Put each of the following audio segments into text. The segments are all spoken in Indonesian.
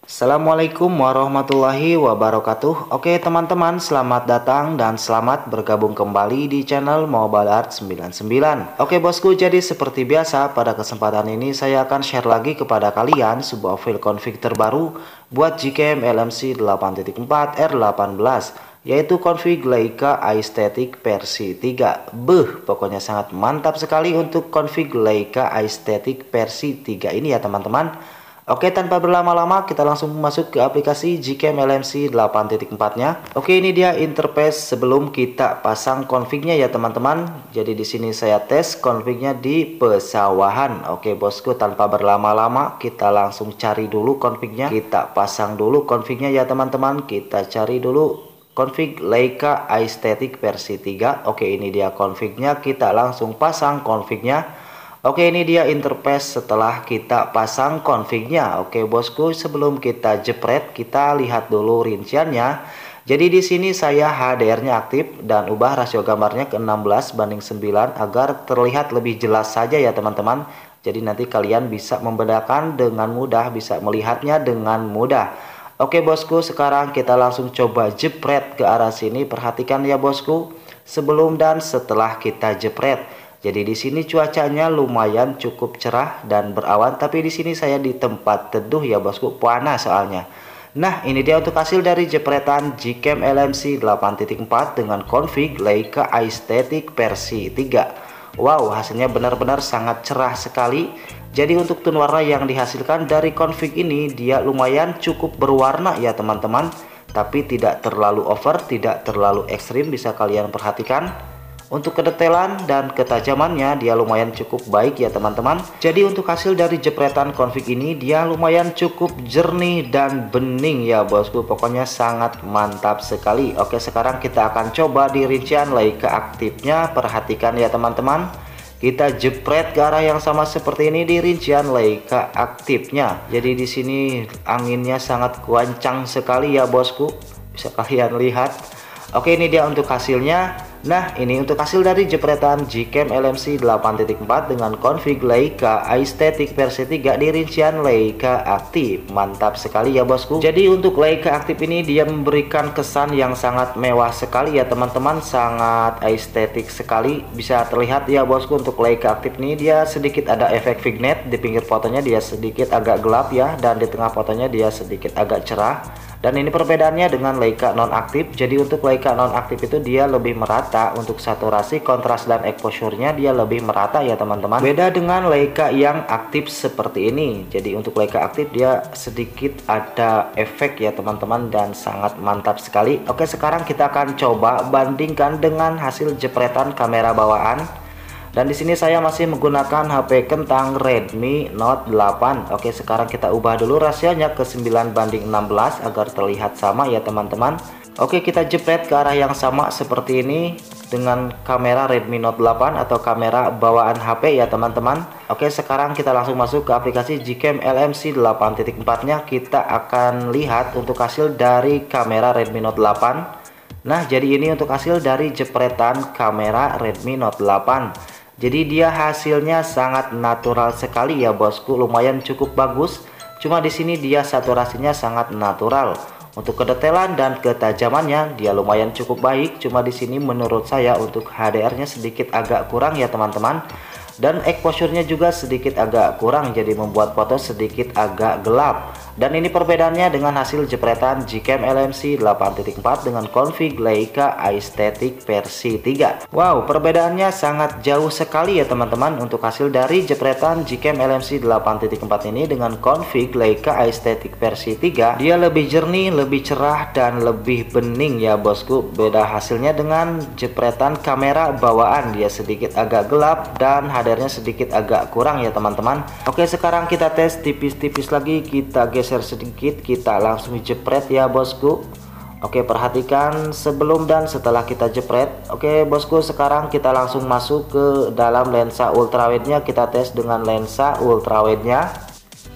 Assalamualaikum warahmatullahi wabarakatuh. Oke teman-teman, selamat datang dan selamat bergabung kembali di channel Mobile Art 99. Oke bosku, jadi seperti biasa pada kesempatan ini saya akan share lagi kepada kalian sebuah file config terbaru buat Gcam LMC 8.4 R18, yaitu config Leica Aesthetic versi 3. Pokoknya sangat mantap sekali untuk config Leica Aesthetic versi 3 ini ya teman-teman. Oke, tanpa berlama-lama kita langsung masuk ke aplikasi Gcam LMC 8.4-nya. Oke, ini dia interface sebelum kita pasang config-nya ya teman-teman. Jadi di sini saya tes config-nya di pesawahan. Oke, bosku, tanpa berlama-lama kita langsung cari dulu config-nya. Kita pasang dulu config-nya ya teman-teman. Kita cari dulu config Leica Aesthetic versi 3. Oke, ini dia config-nya. Kita langsung pasang config-nya. Oke, ini dia interface setelah kita pasang config-nya. Oke, bosku, sebelum kita jepret, kita lihat dulu rinciannya. Jadi di sini saya HDR-nya aktif dan ubah rasio gambarnya ke 16:9 agar terlihat lebih jelas saja ya teman-teman. Jadi nanti kalian bisa membedakan dengan mudah, bisa melihatnya dengan mudah. Oke, bosku, sekarang kita langsung coba jepret ke arah sini. Perhatikan ya, bosku, sebelum dan setelah kita jepret. Jadi di sini cuacanya lumayan cukup cerah dan berawan, tapi di sini saya di tempat teduh ya bosku, panas soalnya. Nah, ini dia untuk hasil dari jepretan Gcam LMC 8.4 dengan config Leica Aesthetic versi 3. Wow, hasilnya benar-benar sangat cerah sekali. Jadi untuk tone warna yang dihasilkan dari config ini dia lumayan cukup berwarna ya teman-teman, tapi tidak terlalu over, tidak terlalu ekstrim, bisa kalian perhatikan. Untuk kedetailan dan ketajamannya dia lumayan cukup baik ya teman-teman. Jadi untuk hasil dari jepretan config ini dia lumayan cukup jernih dan bening ya bosku. Pokoknya sangat mantap sekali. Oke, sekarang kita akan coba di rincian Leica aktifnya. Perhatikan ya teman-teman. Kita jepret ke arah yang sama seperti ini di rincian Leica aktifnya. Jadi di sini anginnya sangat kencang sekali ya bosku. Bisa kalian lihat. Oke, ini dia untuk hasilnya. Nah, ini untuk hasil dari jepretan Gcam LMC 8.4 dengan config Leica Aesthetic versi 3 di rincian Leica aktif. Mantap sekali ya bosku. Jadi untuk Leica aktif ini dia memberikan kesan yang sangat mewah sekali ya teman-teman, sangat estetik sekali. Bisa terlihat ya bosku, untuk Leica aktif ini dia sedikit ada efek vignette. Di pinggir fotonya dia sedikit agak gelap ya, dan di tengah fotonya dia sedikit agak cerah. Dan ini perbedaannya dengan Leica non-aktif. Jadi untuk Leica non-aktif itu dia lebih merata. Untuk saturasi, kontras, dan exposure-nya dia lebih merata ya teman-teman. Beda dengan Leica yang aktif seperti ini. Jadi untuk Leica aktif dia sedikit ada efek ya teman-teman, dan sangat mantap sekali. Oke, sekarang kita akan coba bandingkan dengan hasil jepretan kamera bawaan. Dan di sini saya masih menggunakan HP kentang Redmi Note 8. Oke, sekarang kita ubah dulu rasionya ke 9:16 agar terlihat sama ya teman-teman. Oke, kita jepret ke arah yang sama seperti ini dengan kamera Redmi Note 8 atau kamera bawaan HP ya teman-teman. Oke, sekarang kita langsung masuk ke aplikasi Gcam LMC 8.4-nya. Kita akan lihat untuk hasil dari kamera Redmi Note 8. Nah, jadi ini untuk hasil dari jepretan kamera Redmi Note 8. Jadi dia hasilnya sangat natural sekali ya bosku, lumayan cukup bagus. Cuma di sini dia saturasinya sangat natural. Untuk kedetailan dan ketajamannya dia lumayan cukup baik. Cuma di sini menurut saya untuk HDR-nya sedikit agak kurang ya teman-teman. Dan exposure-nya juga sedikit agak kurang, jadi membuat foto sedikit agak gelap. Dan ini perbedaannya dengan hasil jepretan Gcam LMC 8.4 dengan config Leica Aesthetic versi 3. Wow, perbedaannya sangat jauh sekali ya teman-teman. Untuk hasil dari jepretan Gcam LMC 8.4 ini dengan config Leica Aesthetic versi 3, dia lebih jernih, lebih cerah, dan lebih bening ya bosku. Beda hasilnya dengan jepretan kamera bawaan, dia sedikit agak gelap dan HDR-nya sedikit agak kurang ya teman-teman. Oke, sekarang kita tes tipis-tipis lagi. Kita geser sedikit, kita langsung jepret ya bosku. Oke, perhatikan sebelum dan setelah kita jepret. Oke bosku, sekarang kita langsung masuk ke dalam lensa ultrawide-nya. Kita tes dengan lensa ultrawide-nya.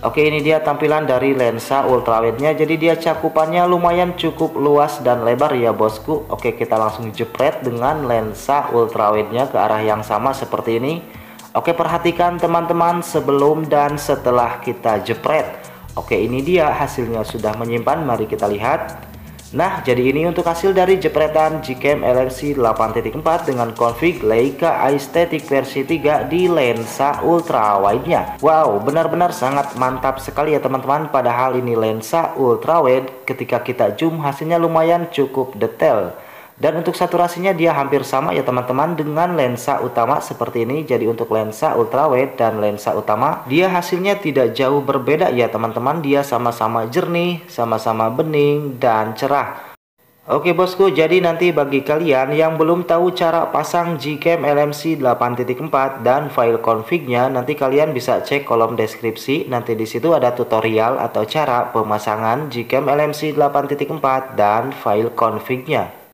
Oke, ini dia tampilan dari lensa ultrawide-nya. Jadi dia cakupannya lumayan cukup luas dan lebar ya bosku. Oke, kita langsung jepret dengan lensa ultrawide-nya ke arah yang sama seperti ini. Oke, perhatikan teman-teman sebelum dan setelah kita jepret. Oke, ini dia hasilnya sudah menyimpan, mari kita lihat. Nah, jadi ini untuk hasil dari jepretan Gcam LMC 8.4 dengan config Leica Aesthetic versi 3 di lensa ultrawide-nya. Wow, benar-benar sangat mantap sekali ya teman-teman. Padahal ini lensa ultrawide, ketika kita zoom hasilnya lumayan cukup detail. Dan untuk saturasinya dia hampir sama ya teman-teman dengan lensa utama seperti ini. Jadi untuk lensa ultrawide dan lensa utama dia hasilnya tidak jauh berbeda ya teman-teman. Dia sama-sama jernih, sama-sama bening dan cerah. Oke bosku, jadi nanti bagi kalian yang belum tahu cara pasang Gcam LMC 8.4 dan file config-nya, nanti kalian bisa cek kolom deskripsi. Nanti di situ ada tutorial atau cara pemasangan Gcam LMC 8.4 dan file config-nya.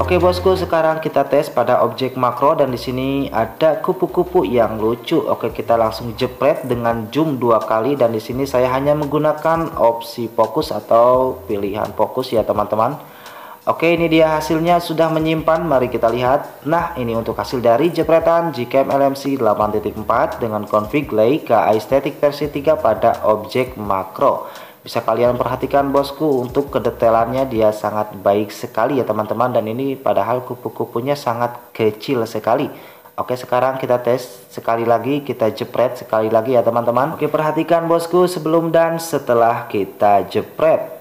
Oke bosku, sekarang kita tes pada objek makro dan di sini ada kupu-kupu yang lucu. Oke, kita langsung jepret dengan zoom 2 kali dan di sini saya hanya menggunakan opsi fokus atau pilihan fokus ya teman-teman. Oke, ini dia hasilnya sudah menyimpan, mari kita lihat. Nah, ini untuk hasil dari jepretan Gcam LMC 8.4 dengan config Leica Aesthetic versi 3 pada objek makro. Bisa kalian perhatikan bosku, untuk kedetailannya dia sangat baik sekali ya teman-teman. Dan ini padahal kupu-kupunya sangat kecil sekali. Oke, sekarang kita tes sekali lagi, kita jepret sekali lagi ya teman-teman. Oke, perhatikan bosku sebelum dan setelah kita jepret.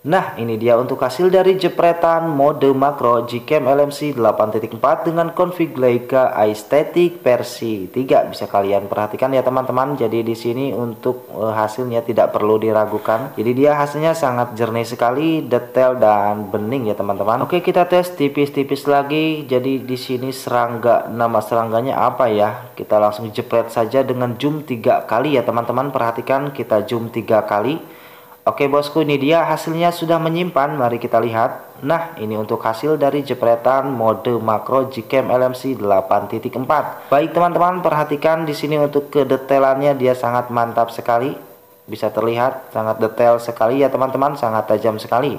Nah, ini dia untuk hasil dari jepretan mode makro Gcam LMC 8.4 dengan config Leica Aesthetic versi 3. Bisa kalian perhatikan ya teman-teman. Jadi di sini untuk hasilnya tidak perlu diragukan. Jadi dia hasilnya sangat jernih sekali, detail dan bening ya teman-teman. Oke, kita tes tipis-tipis lagi. Jadi di sini serangga, nama serangganya apa ya? Kita langsung jepret saja dengan zoom 3 kali ya teman-teman. Perhatikan, kita zoom 3 kali. Oke bosku, ini dia hasilnya sudah menyimpan. Mari kita lihat. Nah, ini untuk hasil dari jepretan mode makro Gcam LMC 8.4. Baik teman-teman, perhatikan di sini untuk kedetailannya dia sangat mantap sekali. Bisa terlihat sangat detail sekali ya teman-teman, sangat tajam sekali.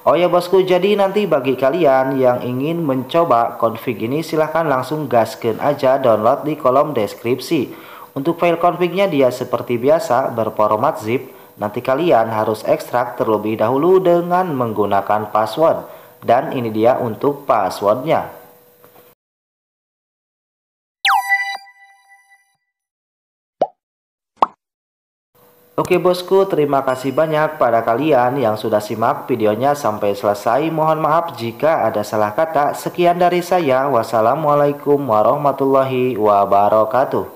Oh ya bosku, jadi nanti bagi kalian yang ingin mencoba config ini silahkan langsung gaskeun aja download di kolom deskripsi. Untuk file confignya dia seperti biasa berformat zip. Nanti kalian harus ekstrak terlebih dahulu dengan menggunakan password. Dan ini dia untuk passwordnya. Oke bosku, terima kasih banyak pada kalian yang sudah simak videonya sampai selesai. Mohon maaf jika ada salah kata. Sekian dari saya. Wassalamualaikum warahmatullahi wabarakatuh.